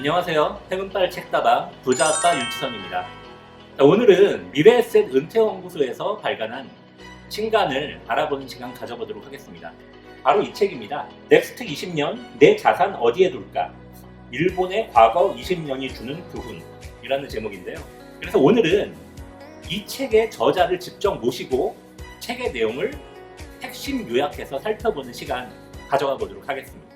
안녕하세요. 해금빨 책다방 부자아빠 윤지성입니다. 자, 오늘은 미래에셋 은퇴연구소에서 발간한 신간을 알아보는 시간 가져보도록 하겠습니다. 바로 이 책입니다. 넥스트 20년 내 자산 어디에 둘까? 일본의 과거 20년이 주는 교훈이라는 제목인데요. 그래서 오늘은 이 책의 저자를 직접 모시고 책의 내용을 핵심 요약해서 살펴보는 시간 가져가 보도록 하겠습니다.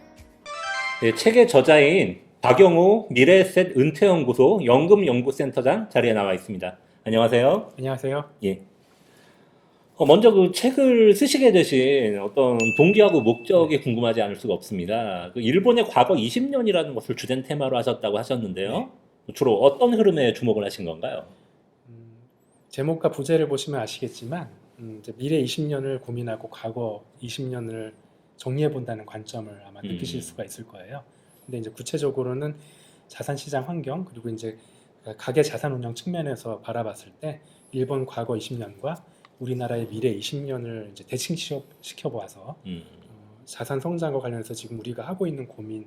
네, 책의 저자인 박영우 미래에셋 은퇴연구소 연금연구센터장 자리에 나와 있습니다. 안녕하세요. 안녕하세요. 예. 먼저 그 책을 쓰시게 되신 어떤 동기하고 목적이 궁금하지 않을 수가 없습니다. 그 일본의 과거 20년이라는 것을 주된 테마로 하셨다고 하셨는데요. 주로 어떤 흐름에 주목을 하신 건가요? 제목과 부제를 보시면 아시겠지만 이제 미래 20년을 고민하고 과거 20년을 정리해 본다는 관점을 아마 느끼실 수가 있을 거예요. 근데 이제 구체적으로는 자산시장 환경 그리고 이제 가계 자산 운영 측면에서 바라봤을 때 일본 과거 20년과 우리나라의 미래 20년을 이제 대칭시켜 보아서 자산 성장과 관련해서 지금 우리가 하고 있는 고민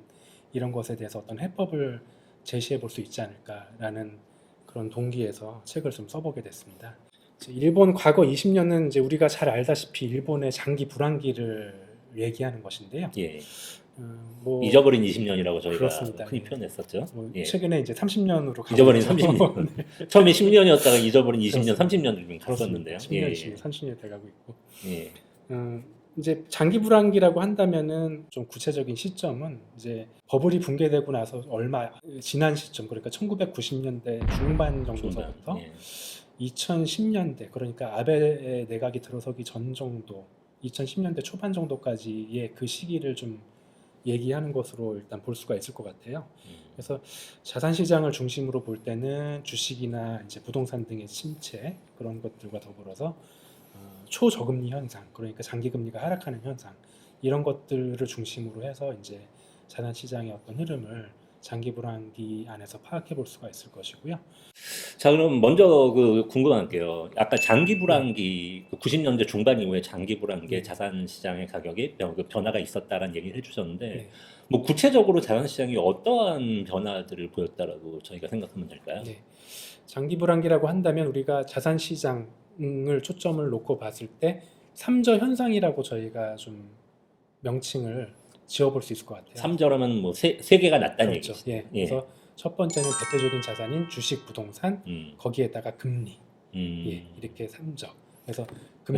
이런 것에 대해서 어떤 해법을 제시해 볼 수 있지 않을까라는 그런 동기에서 책을 좀 써보게 됐습니다. 일본 과거 20년은 이제 우리가 잘 알다시피 일본의 장기 불황기를 얘기하는 것인데요. 예. 뭐 잊어버린 20년이라고 저희가 그렇습니다. 흔히 표현했었죠. 예. 최근에 이제 30년으로 잊어버린 30년. 처음에 10년이었다가 잊어버린 20년, 그렇습니다. 30년을 갔었는데요. 10년, 30년 돼가고 있고. 예. 이제 장기 불황기라고 한다면은 좀 구체적인 시점은 이제 버블이 붕괴되고 나서 얼마 지난 시점, 그러니까 1990년대 중반 정도서부터 2010년대, 그러니까 아베 내각이 들어서기 전 정도, 2010년대 초반 정도까지의 그 시기를 좀 얘기하는 것으로 일단 볼 수가 있을 것 같아요. 그래서 자산 시장을 중심으로 볼 때는 주식이나 이제 부동산 등의 침체 그런 것들과 더불어서 초저금리 현상, 그러니까 장기 금리가 하락하는 현상 이런 것들을 중심으로 해서 이제 자산 시장의 어떤 흐름을 장기 불황기 안에서 파악해 볼 수가 있을 것이고요. 자, 그럼 먼저 궁금한 게요. 아까 장기 불황기, 90년대 중반 이후에 장기 불황기에 자산 시장의 가격이 변화가 있었다라는 얘기를 해주셨는데, 뭐 구체적으로 자산 시장이 어떠한 변화들을 보였다라고 저희가 생각하면 될까요? 장기 불황기라고 한다면 우리가 자산 시장을 초점을 놓고 봤을 때 삼저 현상이라고 저희가 좀 명칭을 지어볼 수 있을 것 같아요. 삼저라면 뭐 세 개가 낮다는 그렇죠. 얘기죠. 예. 그래서 첫 번째는 대표적인 자산인 주식, 부동산, 거기에다가 금리, 예, 이렇게 삼저. 그래서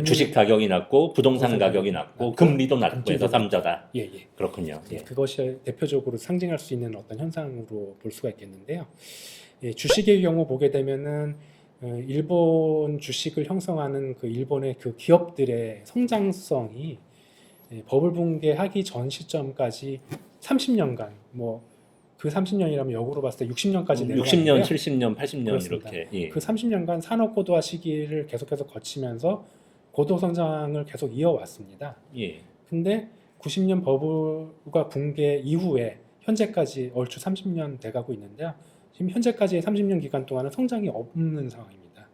주식 가격이 낮고 부동산 가격이 낮고 금리도 낮고 해서 삼저다. 예. 그렇군요. 예. 그것이 대표적으로 상징할 수 있는 어떤 현상으로 볼 수가 있겠는데요. 예, 주식의 경우 보게 되면은 일본 주식을 형성하는 그 일본의 그 기업들의 성장성이 버블 붕괴하기 전 시점까지 30년간 뭐 그 30년이라면 역으로 봤을 때 60년까지 내려갔는데요. 60년, 70년, 80년 그렇습니다. 이렇게. 예. 그 30년간 산업 고도화 시기를 계속해서 거치면서 고도 성장을 계속 이어왔습니다. 예. 근데 90년 버블과 붕괴 이후에 현재까지 얼추 30년 돼가고 있는데요. 지금 현재까지의 30년 기간 동안은 성장이 없는 상황입니다.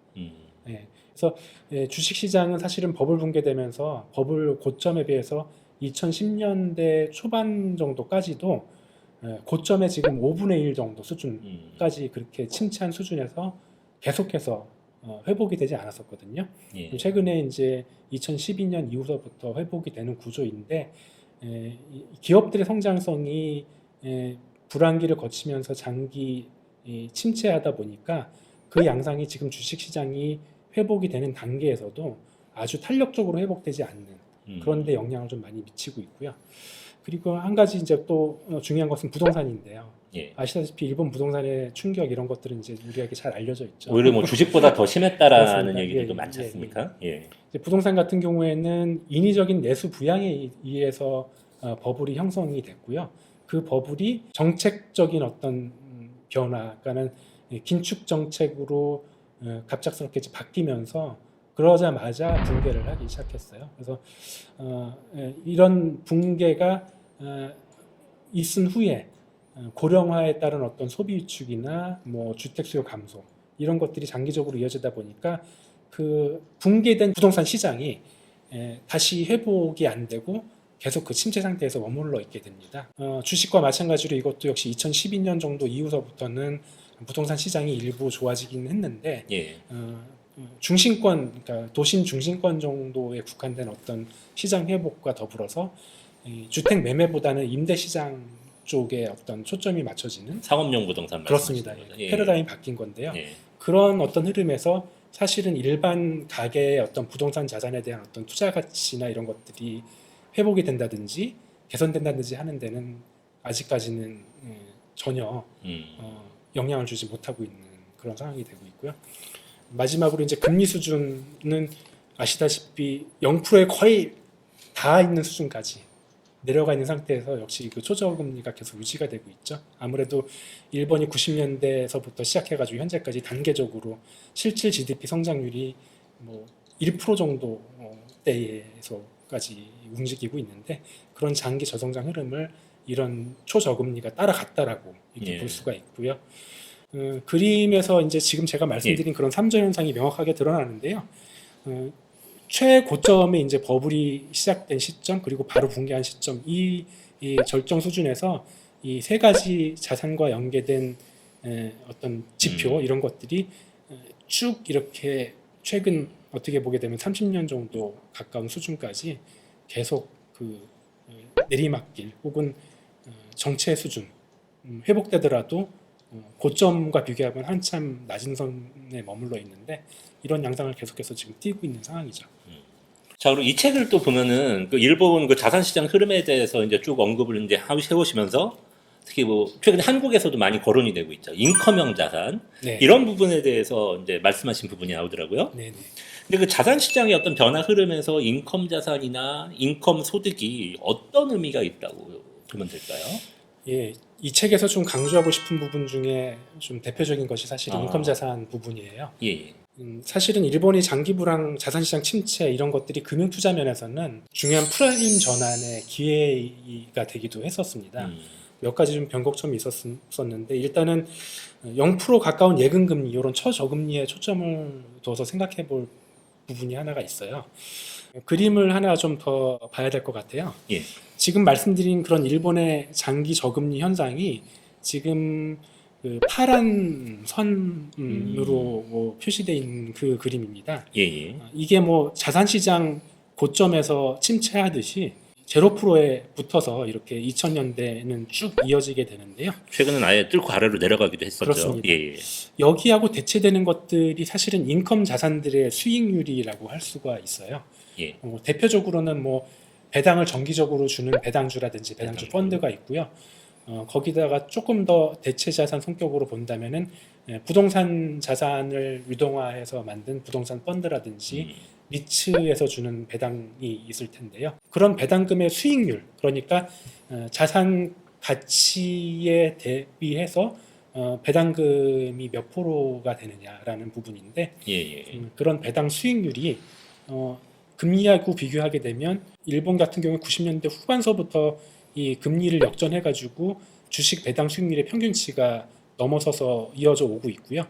예. 그래서 주식시장은 사실은 버블 붕괴되면서 버블 고점에 비해서 2010년대 초반 정도까지도 고점에 지금 5분의 1 정도 수준까지 그렇게 침체한 수준에서 계속해서 회복이 되지 않았었거든요. 예. 최근에 이제 2012년 이후서부터 회복이 되는 구조인데 기업들의 성장성이 불황기를 거치면서 장기 침체하다 보니까 그 양상이 지금 주식시장이 회복이 되는 단계에서도 아주 탄력적으로 회복되지 않는 그런 데 영향을 좀 많이 미치고 있고요. 그리고 한 가지 이제 또 중요한 것은 부동산인데요. 예. 아시다시피 일본 부동산의 충격 이런 것들은 이제 우리에게 잘 알려져 있죠. 오히려 뭐 주식보다 더 심했다라는 그렇습니다. 얘기들도 예, 많지 않습니까? 예. 이제 부동산 같은 경우에는 인위적인 내수 부양에 의해서 버블이 형성이 됐고요. 그 버블이 정책적인 어떤 변화, 그러니까는 긴축 정책으로 갑작스럽게 바뀌면서 그러자마자 붕괴를 하기 시작했어요. 그래서 이런 붕괴가 있은 후에 고령화에 따른 어떤 소비 위축이나 뭐 주택 수요 감소 이런 것들이 장기적으로 이어지다 보니까 그 붕괴된 부동산 시장이 다시 회복이 안 되고 계속 그 침체 상태에서 머물러 있게 됩니다. 주식과 마찬가지로 이것도 역시 2012년 정도 이후서부터는 부동산 시장이 일부 좋아지긴 했는데 예. 중심권, 그러니까 도심 중심권 정도에 국한된 어떤 시장 회복과 더불어서 이 주택 매매보다는 임대 시장 쪽에 어떤 초점이 맞춰지는 상업용 부동산 그렇습니다. 말씀하시는 거죠? 예. 패러다임이 바뀐 건데요. 예. 그런 어떤 흐름에서 사실은 일반 가계의 어떤 부동산 자산에 대한 어떤 투자 가치나 이런 것들이 회복이 된다든지 개선된다든지 하는 데는 아직까지는 전혀 영향을 주지 못하고 있는 그런 상황이 되고 있고요. 마지막으로 이제 금리 수준은 아시다시피 0%에 거의 닿아 있는 수준까지 내려가 있는 상태에서 역시 그 초저금리가 계속 유지가 되고 있죠. 아무래도 일본이 90년대에서부터 시작해가지고 현재까지 단계적으로 실질 GDP 성장률이 뭐 1% 정도대에서까지 움직이고 있는데 그런 장기 저성장 흐름을 이런 초저금리가 따라갔다라고 이렇게 예. 볼 수가 있고요. 그림에서 이제 지금 제가 말씀드린 그런 3저 현상이 명확하게 드러나는데요. 최고점에 이제 버블이 시작된 시점 그리고 바로 붕괴한 시점 이 절정 수준에서 이 세 가지 자산과 연계된 어떤 지표 이런 것들이 쭉 이렇게 최근 어떻게 보게 되면 30년 정도 가까운 수준까지 계속 그 내리막길 혹은 정체 수준 회복되더라도 고점과 비교하면 한참 낮은 선에 머물러 있는데 이런 양상을 계속해서 지금 띄고 있는 상황이죠. 자, 그리고 이 책을 또 보면은 그 일본 그 자산시장 흐름에 대해서 이제 쭉 언급을 이제 해오시면서 특히 뭐 최근에 한국에서도 많이 거론이 되고 있죠. 인컴형 자산 네. 이런 부분에 대해서 이제 말씀하신 부분이 나오더라고요. 네네. 근데 그 자산시장의 어떤 변화 흐름에서 인컴 자산이나 인컴 소득이 어떤 의미가 있다고 보면 될까요? 예, 이 책에서 좀 강조하고 싶은 부분 중에 좀 대표적인 것이 사실 아. 인컴 자산 부분이에요. 예. 사실은 일본이 장기 불황, 자산시장 침체 이런 것들이 금융 투자 면에서는 중요한 프라임 전환의 기회가 되기도 했었습니다. 몇 가지 좀 변곡점이 있었는데 일단은 0% 가까운 예금금리 이런 초저금리에 초점을 둬서 생각해 볼 부분이 하나가 있어요. 그림을 하나 좀 더 봐야 될 것 같아요. 예. 지금 말씀드린 그런 일본의 장기 저금리 현상이 지금 그 파란 선으로 뭐 표시되어 있는 그 그림입니다. 예. 예. 이게 뭐 자산시장 고점에서 침체하듯이 0%에 붙어서 이렇게 2000년대에는 쭉 이어지게 되는데요. 최근은 아예 뚫고 아래로 내려가기도 했었죠. 그렇습니다. 예. 여기하고 대체되는 것들이 사실은 인컴 자산들의 수익률이라고 할 수가 있어요. 예. 대표적으로는 뭐 배당을 정기적으로 주는 배당주라든지 배당주 배당주. 펀드가 있고요. 거기다가 조금 더 대체 자산 성격으로 본다면은 부동산 자산을 유동화해서 만든 부동산 펀드라든지 리츠에서 주는 배당이 있을 텐데요. 그런 배당금의 수익률, 그러니까 자산 가치에 대비해서 배당금이 몇 프로가 되느냐라는 부분인데 예. 예. 그런 배당 수익률이 금리하고 비교하게 되면 일본 같은 경우에 90년대 후반서부터 이 금리를 역전해가지고 주식 배당 수익률의 평균치가 넘어서서 이어져 오고 있고요.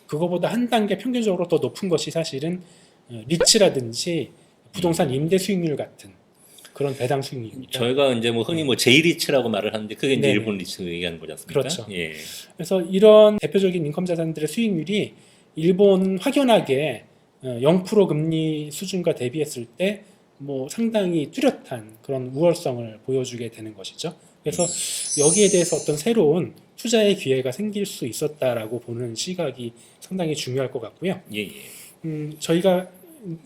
그거보다 한 단계 평균적으로 더 높은 것이 사실은 리츠라든지 부동산 임대 수익률 같은 그런 배당 수익률입니다. 저희가 이제 뭐 흔히 뭐 제이리츠라고 말을 하는데 그게 이제 네네. 일본 리츠 얘기하는 거지 않습니까? 그렇죠. 예. 그래서 이런 대표적인 인컴 자산들의 수익률이 일본 확연하게 0% 금리 수준과 대비했을 때 뭐 상당히 뚜렷한 그런 우월성을 보여주게 되는 것이죠. 그래서 여기에 대해서 어떤 새로운 투자의 기회가 생길 수 있었다라고 보는 시각이 상당히 중요할 것 같고요. 예. 저희가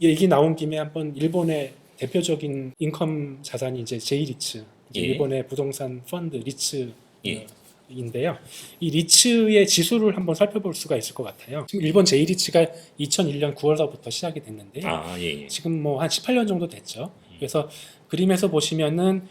얘기 나온 김에 한번 일본의 대표적인 인컴 자산이 이제 제이리츠, 예. 일본의 부동산 펀드 리츠 예. 인데요. 이 리츠의 지수를 한번 살펴볼 수가 있을 것 같아요. 지금 일본 제이리츠가 2001년 9월서부터 시작이 됐는데요. 아, 예. 지금 뭐 한 18년 정도 됐죠. 그래서 그림에서 보시면은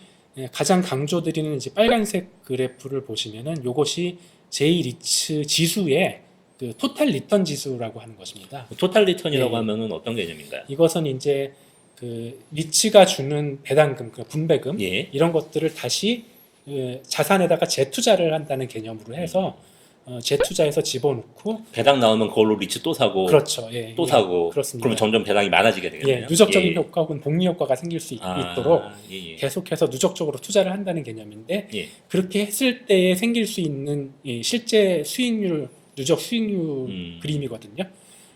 가장 강조드리는 이제 빨간색 그래프를 보시면은 요것이 제이리츠 지수의 그 토탈 리턴 지수라고 하는 것입니다. 토탈 리턴이라고 예. 하면은 어떤 개념인가요? 이것은 이제 그 리츠가 주는 배당금, 그 분배금 예. 이런 것들을 다시 자산에다가 재투자를 한다는 개념으로 해서 재투자해서 집어넣고 배당 나오면 그걸로 리츠 또 사고 그렇죠. 예, 또 예, 사고 그렇습니다. 그러면 점점 배당이 많아지게 되겠네요. 예, 누적적인 예. 효과 혹은 복리 효과가 생길 수 있도록 예, 예. 계속해서 누적적으로 투자를 한다는 개념인데 예. 그렇게 했을 때에 생길 수 있는 이 실제 수익률, 누적 수익률 그림이거든요.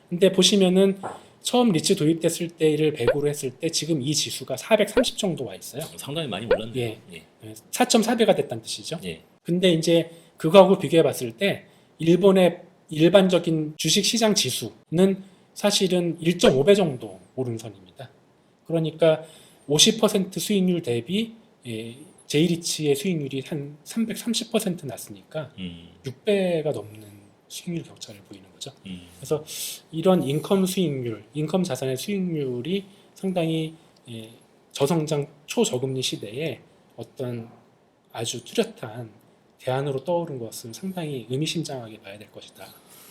근데 보시면은 처음 리츠 도입됐을 때를 100으로 했을 때 지금 이 지수가 430 정도 와 있어요. 상당히 많이 올랐네요. 예. 예. 4.4배가 됐다는 뜻이죠. 예. 근데 이제 그거하고 비교해 봤을 때 일본의 일반적인 주식 시장 지수는 사실은 1.5배 정도 오른선입니다. 그러니까 50% 수익률 대비 제이리치의 수익률이 한 330% 났으니까 6배가 넘는 수익률 격차를 보이는 거죠. 그래서 이런 인컴 수익률, 인컴 자산의 수익률이 상당히 저성장 초저금리 시대에 어떤 아주 뚜렷한 대안으로 떠오른 것을 상당히 의미심장하게 봐야 될 것이다.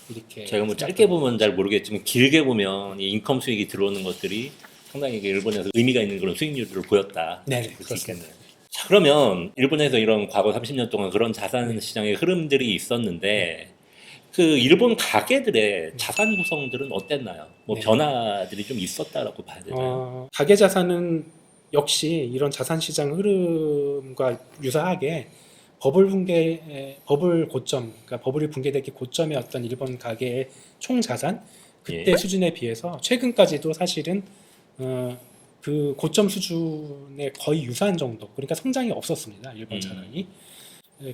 이렇게 제가 뭐 짧게 보면 잘 모르겠지만 길게 보면 이 인컴 수익이 들어오는 것들이 상당히 일본에서 의미가 있는 그런 수익률을 보였다. 네, 볼수 그렇습니다. 있겠네요. 자, 그러면 일본에서 이런 과거 30년 동안 그런 자산 시장의 흐름들이 있었는데 그 일본 가계들의 자산 구성들은 어땠나요? 뭐 네. 변화들이 좀 있었다라고 봐야 되나요? 가계 자산은 역시 이런 자산 시장 흐름과 유사하게 버블 고점, 그러니까 버블이 붕괴되기 고점의 어떤 일본 가계의 총 자산 그때 예. 수준에 비해서 최근까지도 사실은 그 고점 수준에 거의 유사한 정도, 그러니까 성장이 없었습니다. 일본 자산이.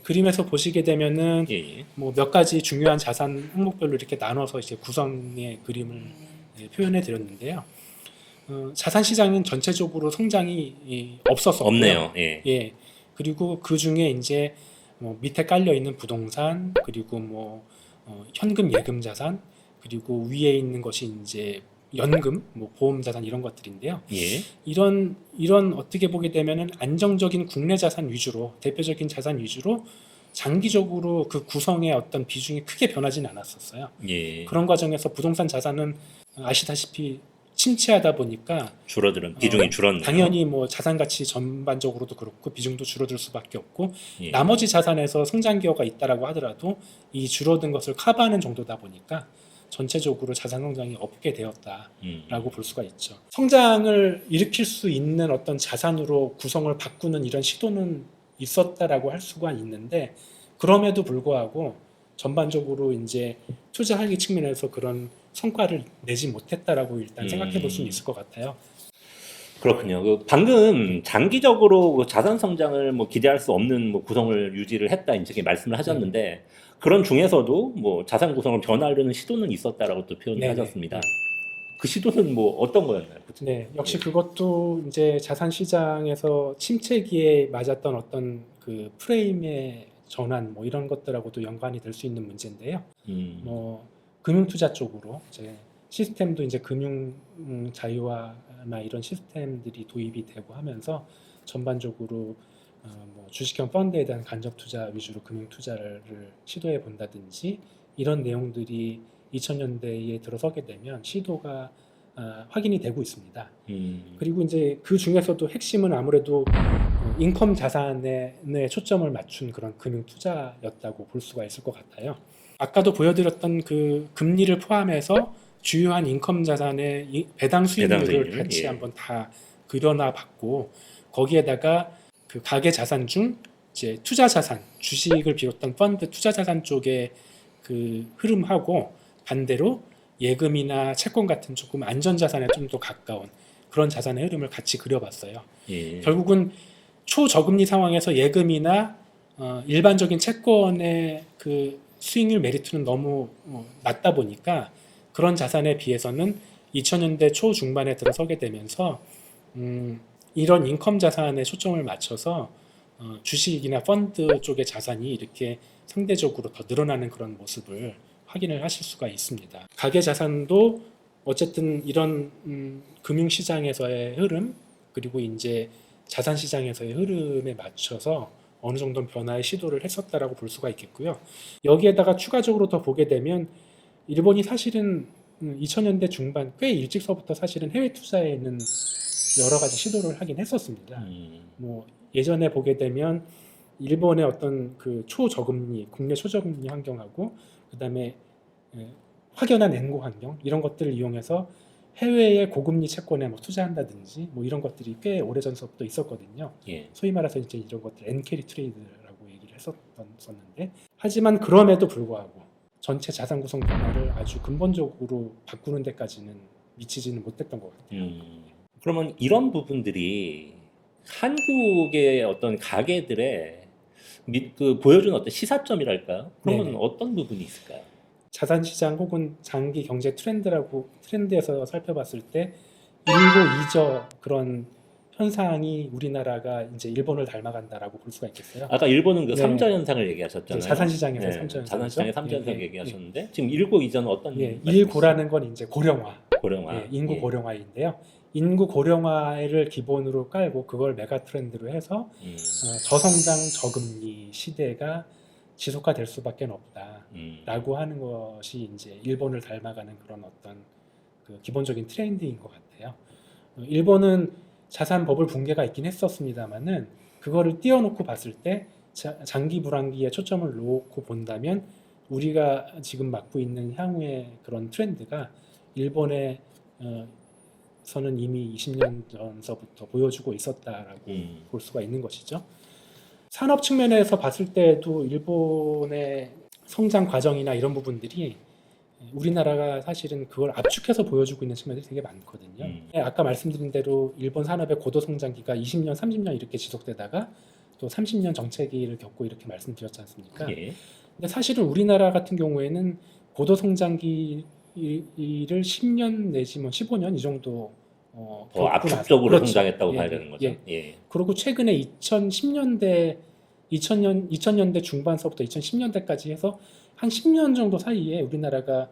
그림에서 보시게 되면은 예. 뭐 몇 가지 중요한 자산 항목별로 이렇게 나눠서 이제 구성의 그림을 표현해 드렸는데요. 자산 시장은 전체적으로 성장이 없었었고요. 없네요. 예. 예. 그리고 그 중에 이제 뭐 밑에 깔려 있는 부동산, 그리고 뭐 현금 예금 자산, 그리고 위에 있는 것이 이제 연금, 뭐 보험 자산 이런 것들인데요. 예. 이런 어떻게 보게 되면은 안정적인 국내 자산 위주로, 대표적인 자산 위주로 장기적으로 그 구성의 어떤 비중이 크게 변하지는 않았었어요. 예. 그런 과정에서 부동산 자산은 아시다시피 침체하다 보니까 비중이 줄었네요. 당연히 뭐 자산 가치 전반적으로도 그렇고 비중도 줄어들 수밖에 없고 예. 나머지 자산에서 성장 기여가 있다라고 하더라도 이 줄어든 것을 커버하는 정도다 보니까 전체적으로 자산 성장이 없게 되었다라고 볼 수가 있죠. 성장을 일으킬 수 있는 어떤 자산으로 구성을 바꾸는 이런 시도는 있었다라고 할 수가 있는데 그럼에도 불구하고 전반적으로 이제 투자하기 측면에서 그런 성과를 내지 못했다라고 일단 생각해 볼 수는 있을 것 같아요. 그렇군요. 방금 장기적으로 그 자산 성장을 뭐 기대할 수 없는 뭐 구성을 유지를 했다 이렇게 말씀을 하셨는데 그런 중에서도 뭐 자산 구성을 변화하려는 시도는 있었다라고 또 표현을 하셨습니다. 그 시도는 뭐 어떤 거였나요? 네, 역시 그것도 이제 자산 시장에서 침체기에 맞았던 어떤 그 프레임의 전환 뭐 이런 것들하고도 연관이 될 수 있는 문제인데요. 뭐 금융투자 쪽으로 이제 시스템도 이제 금융 자유화나 이런 시스템들이 도입이 되고 하면서 전반적으로 뭐 주식형 펀드에 대한 간접 투자 위주로 금융 투자를 시도해 본다든지 이런 내용들이 2000년대에 들어서게 되면 시도가 확인이 되고 있습니다. 그리고 이제 그 중에서도 핵심은 아무래도 인컴 자산에 초점을 맞춘 그런 금융 투자였다고 볼 수가 있을 것 같아요. 아까도 보여드렸던 그 금리를 포함해서 주요한 인컴 자산의 배당 수익률을 같이 한번 다 그려놔 봤고 거기에다가 그 가계 자산 중 이제 투자 자산, 주식을 비롯한 펀드 투자 자산 쪽의 그 흐름하고 반대로 예금이나 채권 같은 조금 안전 자산에 좀 더 가까운 그런 자산의 흐름을 같이 그려봤어요. 결국은 초저금리 상황에서 예금이나 일반적인 채권의 그 수익률 메리트는 너무 낮다 보니까 그런 자산에 비해서는 2000년대 초중반에 들어서게 되면서 이런 인컴 자산에 초점을 맞춰서 주식이나 펀드 쪽의 자산이 이렇게 상대적으로 더 늘어나는 그런 모습을 확인을 하실 수가 있습니다. 가계 자산도 어쨌든 이런 금융시장에서의 흐름 그리고 이제 자산시장에서의 흐름에 맞춰서 어느 정도 변화의 시도를 했었다라고 볼 수가 있겠고요. 여기에다가 추가적으로 더 보게 되면 일본이 사실은 2000년대 중반 꽤 일찍서부터 사실은 해외 투자에는 여러 가지 시도를 하긴 했었습니다. 뭐 예전에 보게 되면 일본의 어떤 그 초저금리, 국내 초저금리 환경하고 그다음에 확연한 엔고 환경 이런 것들을 이용해서 해외의 고금리 채권에 뭐 투자한다든지 뭐 이런 것들이 꽤 오래전서부터 있었거든요. 예. 소위 말해서 이제 이런 것들 엔캐리 트레이드라고 얘기를 했었는데 하지만 그럼에도 불구하고 전체 자산 구성 변화를 아주 근본적으로 바꾸는 데까지는 미치지는 못했던 것 같아요. 그러면 이런 부분들이 한국의 어떤 가게들의 그 보여주는 어떤 시사점이랄까요? 그러면 네네. 어떤 부분이 있을까요? 자산 시장 혹은 장기 경제 트렌드에서 살펴봤을 때 일고이저 그런 현상이 우리나라가 이제 일본을 닮아간다라고 볼 수가 있겠어요. 아까 일본은 그 네. 삼자 현상을 얘기하셨잖아요. 이제 자산 시장에서 네, 삼자 현상이죠. 자산 시장의 삼자 예, 현상 예, 얘기하셨는데 지금 일고 이전은 어떤 예, 말씀이시죠? 일고라는 건 이제 고령화, 고령화. 인구 예. 고령화인데요. 인구 고령화를 기본으로 깔고 그걸 메가 트렌드로 해서 저성장 저금리 시대가 지속화될 수밖에 없다라고 하는 것이 이제 일본을 닮아가는 그런 어떤 그 기본적인 트렌드인 것 같아요. 일본은 자산 버블 붕괴가 있긴 했었습니다만은 그거를 띄워놓고 봤을 때 장기 불황기에 초점을 놓고 본다면 우리가 지금 맡고 있는 향후의 그런 트렌드가 일본의 서는 이미 20년 전서부터 보여주고 있었다라고 볼 수가 있는 것이죠. 산업 측면에서 봤을 때도 일본의 성장 과정이나 이런 부분들이 우리나라가 사실은 그걸 압축해서 보여주고 있는 측면들이 되게 많거든요. 아까 말씀드린 대로 일본 산업의 고도 성장기가 20년, 30년 이렇게 지속되다가 또 30년 정체기를 겪고 이렇게 말씀드렸지 않습니까? 예. 근데 사실은 우리나라 같은 경우에는 고도 성장기를 10년 내지 뭐 15년 이 정도 더 압축적으로 그렇죠. 성장했다고 예, 봐야 되는 거죠. 예. 예. 그리고 최근에 2000년대 중반서부터 2010년대까지 해서 한 10년 정도 사이에 우리나라가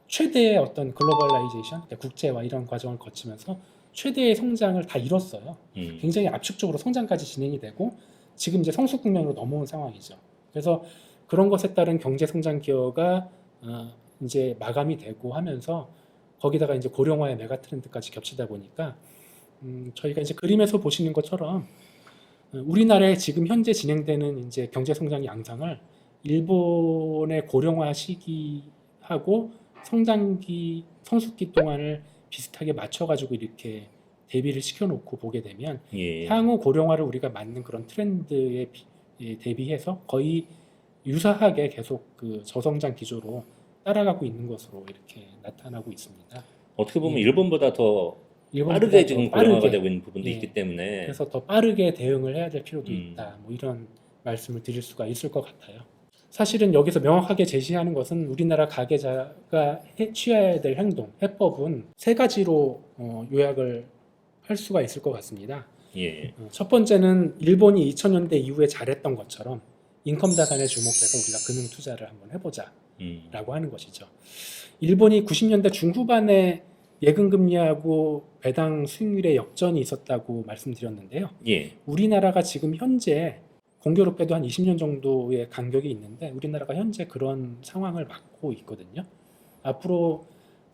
최대의 어떤 글로벌라이제이션, 그러니까 국제화 이런 과정을 거치면서 최대의 성장을 다 이뤘어요. 굉장히 압축적으로 성장까지 진행이 되고 지금 이제 성숙 국면으로 넘어온 상황이죠. 그래서 그런 것에 따른 경제 성장 기여가 이제 마감이 되고 하면서 거기다가 이제 고령화의 메가 트렌드까지 겹치다 보니까 저희가 이제 그림에서 보시는 것처럼 우리나라에 지금 현재 진행되는 이제 경제 성장 양상을 일본의 고령화 시기하고 성장기, 성숙기 동안을 비슷하게 맞춰가지고 이렇게 대비를 시켜놓고 보게 되면 예. 향후 고령화를 우리가 맞는 그런 트렌드에 대비해서 거의 유사하게 계속 그 저성장 기조로 따라가고 있는 것으로 이렇게 나타나고 있습니다. 어떻게 보면 예. 일본보다 더 일본보다 빠르게 더 지금 빠르게, 고령화가 되고 있는 부분도 예. 있기 때문에 그래서 더 빠르게 대응을 해야 될 필요도 있다. 뭐 이런 말씀을 드릴 수가 있을 것 같아요. 사실은 여기서 명확하게 제시하는 것은 우리나라 가계자가 취해야 될 행동, 해법은 세 가지로 요약을 할 수가 있을 것 같습니다. 예. 첫 번째는 일본이 2000년대 이후에 잘했던 것처럼 인컴 자산에 주목해서 우리가 금융 투자를 한번 해보자라고 하는 것이죠. 일본이 90년대 중후반에 예금 금리하고 배당 수익률의 역전이 있었다고 말씀드렸는데요. 예. 우리나라가 지금 현재 공교롭게도 한 20년 정도의 간격이 있는데 우리나라가 현재 그런 상황을 맞고 있거든요. 앞으로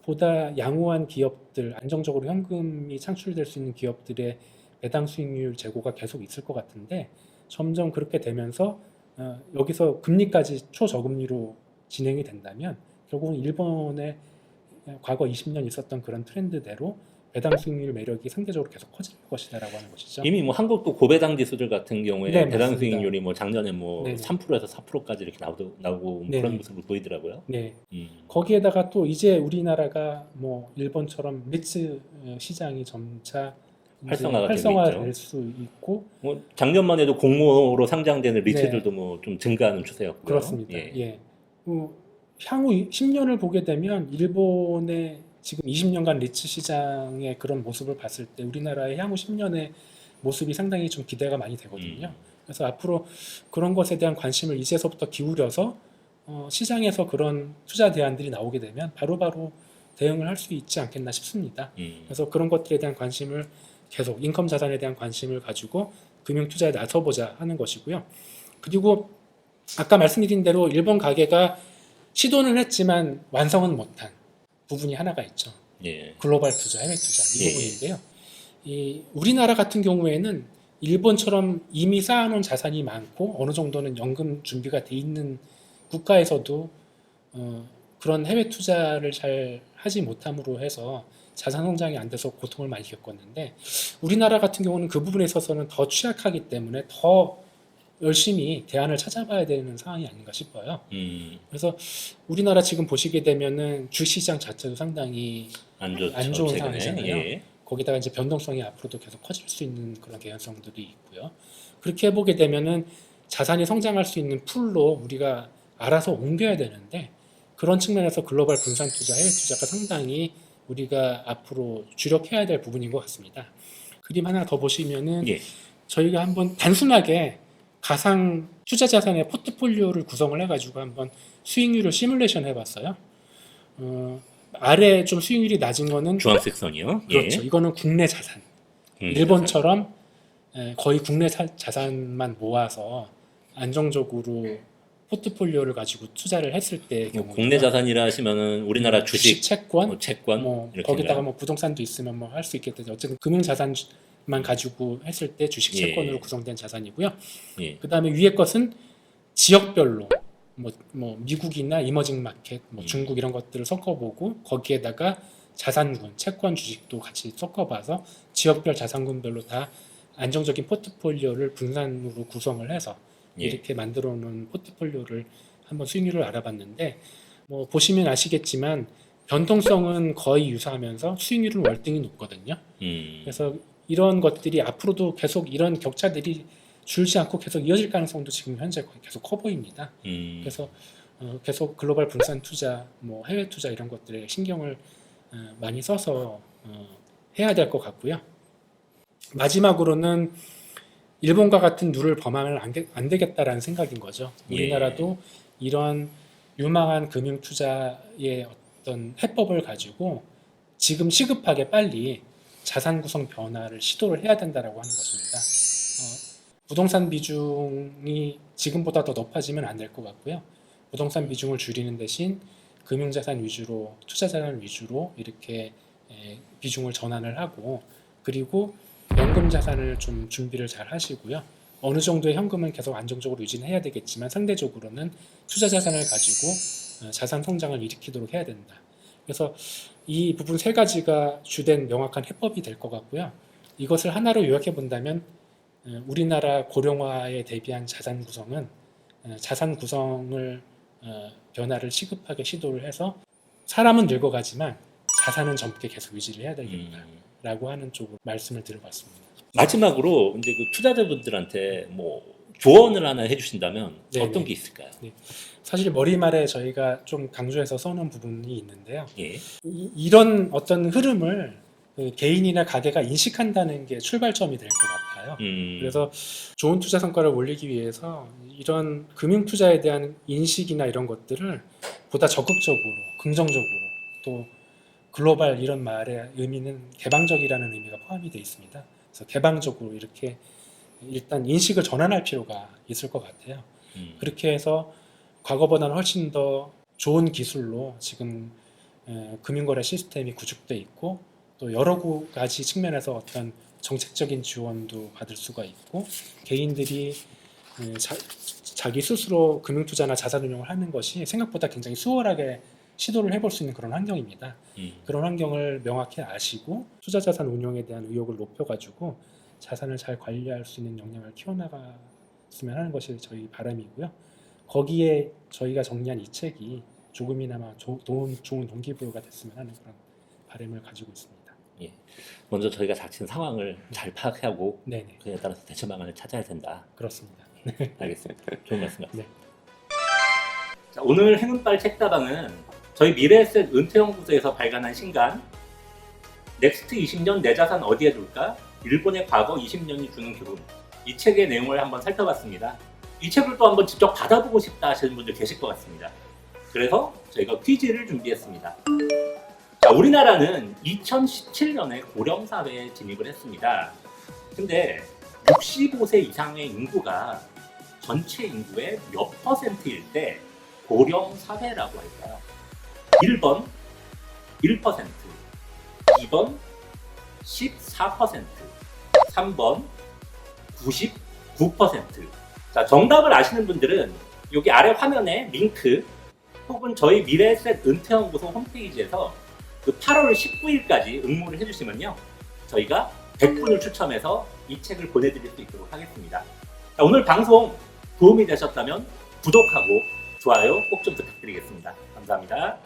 보다 양호한 기업들, 안정적으로 현금이 창출될 수 있는 기업들의 배당 수익률 제고가 계속 있을 것 같은데 점점 그렇게 되면서 여기서 금리까지 초저금리로 진행이 된다면 결국은 일본의 과거 20년 있었던 그런 트렌드대로 배당 수익률 매력이 상대적으로 계속 커질 것이다라고 하는 것이죠. 이미 뭐 한국도 고배당 지수들 같은 경우에 네, 배당 맞습니다. 수익률이 뭐 작년에 뭐 네네. 3%에서 4%까지 이렇게 나오고 네네. 그런 모습을 보이더라고요. 네. 거기에다가 또 이제 우리나라가 뭐 일본처럼 리츠 시장이 점차 활성화가 되고 활성화될 있죠. 수 있고 뭐 작년만 해도 공모로 상장되는 네. 리츠들도 뭐 좀 증가하는 추세였고요. 그렇습니다. 예. 예. 향후 10년을 보게 되면 일본의 지금 20년간 리츠 시장의 그런 모습을 봤을 때 우리나라의 향후 10년의 모습이 상당히 좀 기대가 많이 되거든요. 그래서 앞으로 그런 것에 대한 관심을 이제서부터 기울여서 시장에서 그런 투자 대안들이 나오게 되면 바로바로 대응을 할 수 있지 않겠나 싶습니다. 그래서 그런 것들에 대한 관심을 계속 인컴 자산에 대한 관심을 가지고 금융 투자에 나서보자 하는 것이고요. 그리고 아까 말씀드린 대로 일본 가계가 시도는 했지만 완성은 못한 부분이 하나가 있죠. 예. 글로벌 투자, 해외 투자 이 예. 부분인데요. 이 우리나라 같은 경우에는 일본처럼 이미 쌓아놓은 자산이 많고 어느 정도는 연금 준비가 돼 있는 국가에서도 그런 해외 투자를 잘 하지 못함으로 해서 자산 성장이 안 돼서 고통을 많이 겪었는데 우리나라 같은 경우는 그 부분에 있어서는 더 취약하기 때문에 더 열심히 대안을 찾아봐야 되는 상황이 아닌가 싶어요. 그래서 우리나라 지금 보시게 되면은 주시장 자체도 상당히 안 좋죠. 안 좋은 최근에. 상황이잖아요. 예. 거기다가 이제 변동성이 앞으로도 계속 커질 수 있는 그런 개연성들이 있고요. 그렇게 해보게 되면은 자산이 성장할 수 있는 풀로 우리가 알아서 옮겨야 되는데 그런 측면에서 글로벌 분산 투자, 해외 투자가 상당히 우리가 앞으로 주력해야 될 부분인 것 같습니다. 그림 하나 더 보시면은 예. 저희가 한번 단순하게 가상 투자 자산의 포트폴리오를 구성을 해가지고 한번 수익률을 시뮬레이션 해봤어요. 아래 좀 수익률이 낮은 거는 주황색 선이요. 그렇죠. 예. 이거는 국내 자산. 일본처럼 거의 국내 자산만 모아서 안정적으로 포트폴리오를 가지고 투자를 했을 때 뭐 국내 자산이라 하시면은 우리나라 주식, 채권, 채권 뭐 이렇게 거기다가 뭐 부동산도 있으면 뭐 할 수 있겠죠. 어쨌든 금융 자산만 가지고 했을 때 주식 채권으로 예. 구성된 자산이고요. 예. 그다음에 위에 것은 지역별로 뭐 미국이나 이머징 마켓, 뭐 중국 이런 것들을 섞어보고 거기에다가 자산군, 채권, 주식도 같이 섞어봐서 지역별 자산군별로 다 안정적인 포트폴리오를 분산으로 구성을 해서 예. 이렇게 만들어 놓은 포트폴리오를 한번 수익률을 알아봤는데 뭐 보시면 아시겠지만 변동성은 거의 유사하면서 수익률은 월등히 높거든요. 그래서 이런 것들이 앞으로도 계속 이런 격차들이 줄지 않고 계속 이어질 가능성도 지금 현재 계속 커 보입니다. 그래서 계속 글로벌 분산 투자, 뭐 해외 투자 이런 것들에 신경을 많이 써서 해야 될 것 같고요. 마지막으로는 일본과 같은 룰을 범하면 안 되겠다라는 생각인 거죠. 우리나라도 이런 유망한 금융 투자의 어떤 해법을 가지고 지금 시급하게 빨리 자산 구성 변화를 시도를 해야 된다라고 하는 것입니다. 부동산 비중이 지금보다 더 높아지면 안 될 것 같고요. 부동산 비중을 줄이는 대신 금융자산 위주로, 투자자산 위주로 이렇게 비중을 전환을 하고 그리고 연금 자산을 좀 준비를 잘 하시고요. 어느 정도의 현금은 계속 안정적으로 유지는 해야 되겠지만 상대적으로는 투자 자산을 가지고 자산 성장을 일으키도록 해야 된다. 그래서 이 부분 세 가지가 주된 명확한 해법이 될 것 같고요. 이것을 하나로 요약해 본다면 우리나라 고령화에 대비한 자산 구성은 자산 구성을 변화를 시급하게 시도를 해서 사람은 늙어가지만 자산은 젊게 계속 유지를 해야 되겠다라고 하는 쪽으로 말씀을 드려봤습니다. 마지막으로 이제 그 투자자분들한테 뭐 조언을 하나 해주신다면 네네. 어떤 게 있을까요? 네. 사실 머리말에 저희가 좀 강조해서 써놓은 부분이 있는데요. 예. 이런 어떤 흐름을 그 개인이나 가게가 인식한다는 게 출발점이 될 것 같아요. 그래서 좋은 투자 성과를 올리기 위해서 이런 금융 투자에 대한 인식이나 이런 것들을 보다 적극적으로, 긍정적으로 또 글로벌 이런 말의 의미는 개방적이라는 의미가 포함이 되어 있습니다. 그래서 개방적으로 이렇게 일단 인식을 전환할 필요가 있을 것 같아요. 그렇게 해서 과거보다는 훨씬 더 좋은 기술로 지금 금융거래 시스템이 구축돼 있고 또 여러 가지 측면에서 어떤 정책적인 지원도 받을 수가 있고 개인들이 자기 스스로 금융투자나 자산운용을 하는 것이 생각보다 굉장히 수월하게 시도를 해볼 수 있는 그런 환경입니다. 그런 환경을 명확히 아시고 투자자산 운용에 대한 의욕을 높여가지고 자산을 잘 관리할 수 있는 역량을 키워나갔으면 하는 것이 저희 바람이고요. 거기에 저희가 정리한 이 책이 조금이나마 좋은 동기부여가 됐으면 하는 그런 바람을 가지고 있습니다. 예. 먼저 저희가 닥친 상황을 잘 파악하고 네네. 그에 따라서 대처 방안을 찾아야 된다. 그렇습니다. 알겠습니다. 좋은 말씀 같습니다. 네. 자, 오늘 행운빨 책다방은 저희 미래에셋 은퇴연구소에서 발간한 신간 넥스트 20년 내 자산 어디에 둘까? 일본의 과거 20년이 주는 교훈, 이 책의 내용을 한번 살펴봤습니다. 이 책을 또 한번 직접 받아보고 싶다 하시는 분들 계실 것 같습니다. 그래서 저희가 퀴즈를 준비했습니다. 자, 우리나라는 2017년에 고령사회에 진입을 했습니다. 근데 65세 이상의 인구가 전체 인구의 몇 %일 때 고령사회라고 할까요? 1번 1%, 2번 14%, 3번 99%. 자, 정답을 아시는 분들은 여기 아래 화면에 링크 혹은 저희 미래에셋 은퇴연구소 홈페이지에서 그 8월 19일까지 응모를 해주시면요, 저희가 100분을 추첨해서 이 책을 보내드릴 수 있도록 하겠습니다. 자, 오늘 방송 도움이 되셨다면 구독하고 좋아요 꼭 좀 부탁드리겠습니다. 감사합니다.